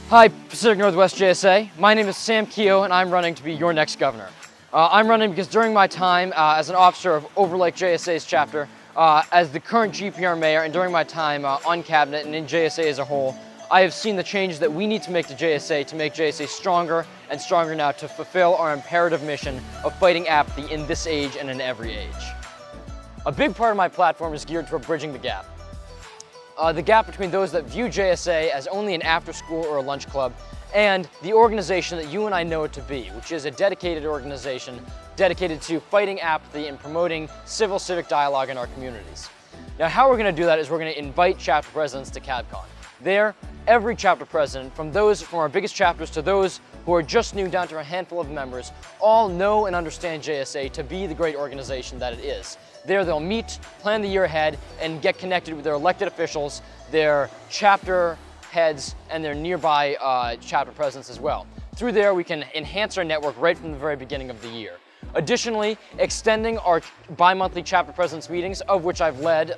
Hi, Pacific Northwest JSA. My name is Sam Kehoe, and I'm running to be your next governor. I'm running because during my time as an officer of Overlake JSA's chapter, as the current GPR mayor, and during my time on cabinet and in JSA as a whole, I have seen the changes that we need to make to JSA to make JSA stronger and stronger now to fulfill our imperative mission of fighting apathy in this age and in every age. A big part of my platform is geared toward bridging the gap. The gap between those that view JSA as only an after-school or a lunch club and the organization that you and I know it to be, which is a dedicated organization dedicated to fighting apathy and promoting civic dialogue in our communities. Now, how we're going to do that is we're going to invite chapter presidents to CabCon. There, every chapter president, from our biggest chapters to those who are just new down to a handful of members, all know and understand JSA to be the great organization that it is. There they'll meet, plan the year ahead, and get connected with their elected officials, their chapter heads, and their nearby chapter presidents as well. Through there, we can enhance our network right from the very beginning of the year. Additionally, extending our bi-monthly chapter presidents meetings, of which I've led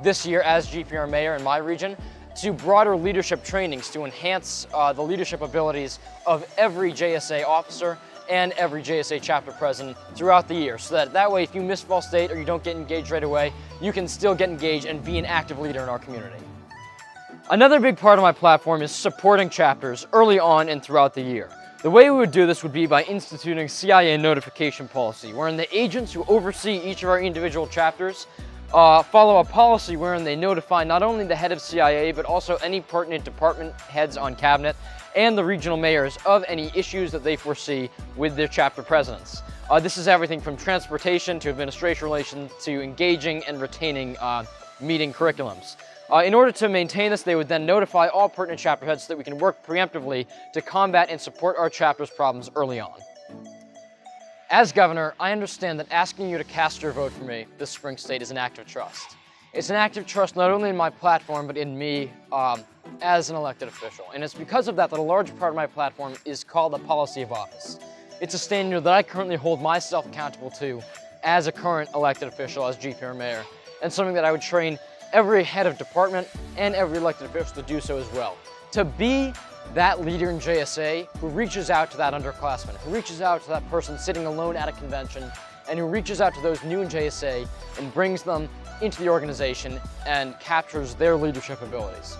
this year as GPR mayor in my region, to broader leadership trainings to enhance the leadership abilities of every JSA officer and every JSA chapter president throughout the year, so that way if you miss Fall State or you don't get engaged right away, you can still get engaged and be an active leader in our community. Another big part of my platform is supporting chapters early on and throughout the year. The way we would do this would be by instituting CIA notification policy, wherein the agents who oversee each of our individual chapters follow a policy wherein they notify not only the head of CIA, but also any pertinent department heads on cabinet and the regional mayors of any issues that they foresee with their chapter presidents. This is everything from transportation to administration relations to engaging and retaining meeting curriculums. In order to maintain this, they would then notify all pertinent chapter heads so that we can work preemptively to combat and support our chapter's problems early on. As governor, I understand that asking you to cast your vote for me this spring state is an act of trust. It's an act of trust not only in my platform, but in me as an elected official. And it's because of that a large part of my platform is called the policy of office. It's a standard that I currently hold myself accountable to as a current elected official, as GPR mayor, and something that I would train every head of department and every elected official to do so as well. To be that leader in JSA who reaches out to that underclassman, who reaches out to that person sitting alone at a convention, and who reaches out to those new in JSA and brings them into the organization and captures their leadership abilities.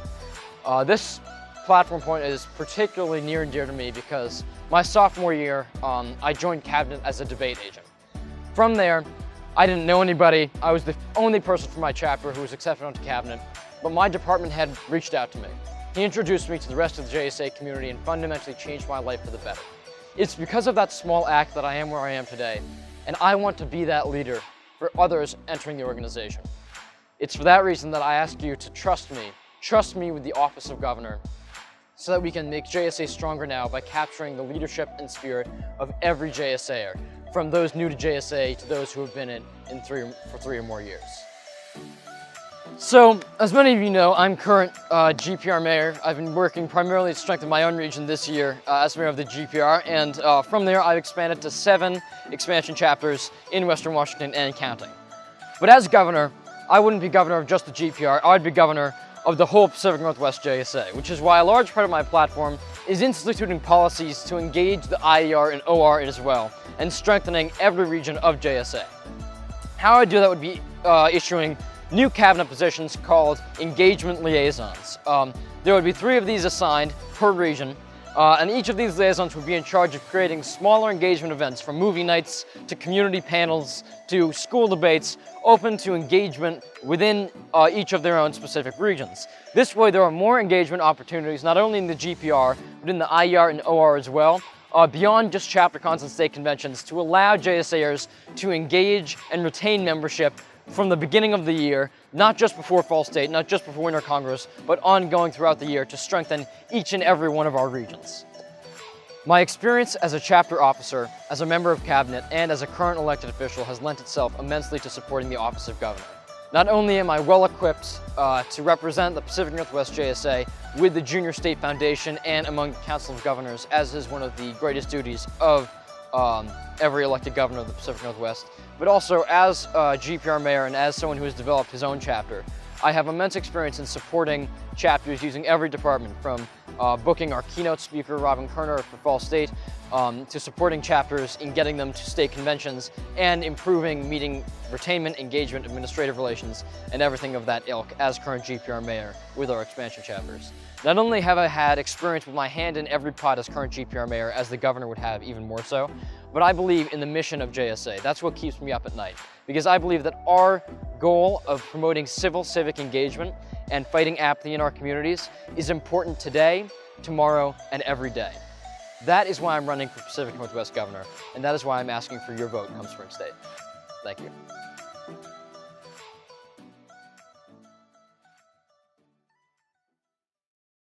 This platform point is particularly near and dear to me because my sophomore year, I joined cabinet as a debate agent. From there, I didn't know anybody. I was the only person from my chapter who was accepted onto cabinet, but my department head reached out to me. He introduced me to the rest of the JSA community and fundamentally changed my life for the better. It's because of that small act that I am where I am today, and I want to be that leader for others entering the organization. It's for that reason that I ask you to trust me with the office of governor, so that we can make JSA stronger now by capturing the leadership and spirit of every JSAer, from those new to JSA to those who have been for 3 or more years. So, as many of you know, I'm current GPR mayor. I've been working primarily to strengthen my own region this year as mayor of the GPR, and from there I've expanded to 7 expansion chapters in Western Washington and counting. But as governor, I wouldn't be governor of just the GPR, I'd be governor of the whole Pacific Northwest JSA, which is why a large part of my platform is instituting policies to engage the IER and OR as well, and strengthening every region of JSA. How I do that would be issuing new cabinet positions called engagement liaisons. There would be 3 of these assigned per region, and each of these liaisons would be in charge of creating smaller engagement events, from movie nights to community panels to school debates, open to engagement within each of their own specific regions. This way there are more engagement opportunities not only in the GPR, but in the IER and OR as well, beyond just chapter cons and state conventions, to allow JSAers to engage and retain membership from the beginning of the year, not just before Fall State, not just before Winter Congress, but ongoing throughout the year to strengthen each and every one of our regions. My experience as a chapter officer, as a member of cabinet, and as a current elected official has lent itself immensely to supporting the office of governor. Not only am I well equipped to represent the Pacific Northwest JSA with the Junior State Foundation and among the Council of Governors, as is one of the greatest duties of every elected governor of the Pacific Northwest, but also as GPR mayor and as someone who has developed his own chapter, I have immense experience in supporting chapters using every department, from booking our keynote speaker, Robin Kerner for Fall State, to supporting chapters in getting them to state conventions and improving meeting retainment, engagement, administrative relations, and everything of that ilk as current GPR mayor with our expansion chapters. Not only have I had experience with my hand in every pot as current GPR mayor, as the governor would have even more so, but I believe in the mission of JSA. That's what keeps me up at night, because I believe that our goal of promoting civic engagement and fighting apathy in our communities is important today, tomorrow, and every day. That is why I'm running for Pacific Northwest Governor, and that is why I'm asking for your vote come spring state. Thank you.